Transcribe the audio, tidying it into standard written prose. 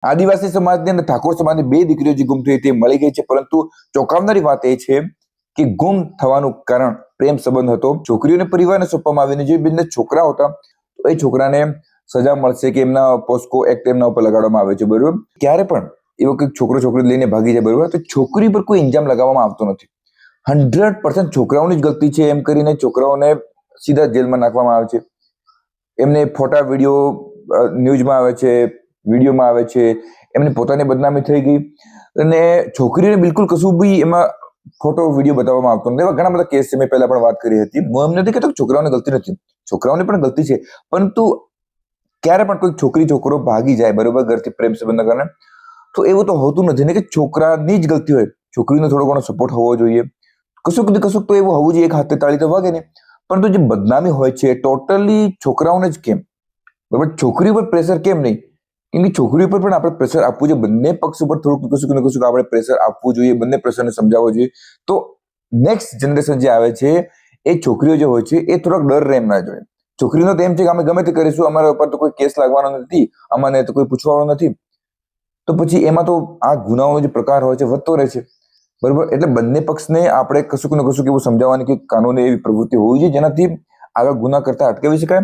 આદિવાસી સમાજની અને ઠાકોર સમાજની બે દીકરીઓ જે ગુમ થઈ તે મળી ગઈ છે, પરંતુ ચોંકાવનારી વાત એ છે કે ગુમ થવાનું કારણ પ્રેમ સંબંધ હતો. છોકરીઓને પરિવારને સોંપવામાં આવીને જે બંને છોકરા હતા તો એ છોકરાને સજા મળશે કે એમના પોસ્કો એક્ટ એમના ઉપર લગાડવામાં આવે છે. બરોબર, ક્યારે પણ એવો કંઈક છોકરો છોકરી લઈને ભાગી જાય, બરોબર, તો છોકરી પર કોઈ ઇલ્ઝામ લગાવવામાં આવતો નથી. 100% છોકરાઓની જ ગલતી છે એમ કરીને છોકરાઓને સીધા જેલમાં નાખવામાં આવે છે. એમને ફોટા વિડીયો ન્યૂઝમાં આવે છે, વિડીયોમાં આવે છે, એમની પોતાની બદનામી થઈ ગઈ અને છોકરીને બિલકુલ કશું બી એમાં ફોટો વિડીયો બતાવવામાં આવતો નથી. એવા ઘણા બધા કેસ છે, મેં પહેલા પણ વાત કરી હતી. હું એમ નથી કહેતો છોકરાઓની ગલતી નથી, છોકરાઓની પણ ગલતી છે, પરંતુ ક્યારે પણ કોઈ છોકરી છોકરો ભાગી જાય, બરોબર, ઘરથી પ્રેમ સંબંધના કારણે, તો એવું તો હોતું નથી ને કે છોકરાની જ ગલતી હોય. છોકરીનો થોડો ઘણો સપોર્ટ હોવો જોઈએ, કશુંક તો એવું હોવું જોઈએ, એક હાથે તાળી તો વાગે ને. પરંતુ જે બદનામી હોય છે ટોટલી છોકરાઓને જ કેમ, બરાબર, છોકરી પર પ્રેશર કેમ નહીં? કેમ કે છોકરી ઉપર પણ આપણે પ્રેશર આપવું જોઈએ. બંને પક્ષ ઉપર થોડુંક કશુંક ને કશુંક આપણે પ્રેશર આપવું જોઈએ, બંને પ્રેશરને સમજાવવો જોઈએ. તો નેક્સ્ટ જનરેશન જે આવે છે એ છોકરીઓ જે હોય છે એ થોડોક ડર રહે એમના જોડે. છોકરીનો તો એમ છે કે અમે ગમે તે કરીશું, અમારા ઉપર તો કોઈ કેસ લાગવાનો નથી, અમને તો કોઈ પૂછવાનું નથી. તો પછી એમાં તો આ ગુનાઓનો જે પ્રકાર હોય છે વધતો રહે છે, બરોબર. એટલે બંને પક્ષને આપણે કશુંક ને કશુંક એવું સમજાવવાની કે કાનૂની એવી પ્રવૃત્તિ હોવી જોઈએ જેનાથી આગળ ગુના કરતા અટકાવી શકાય.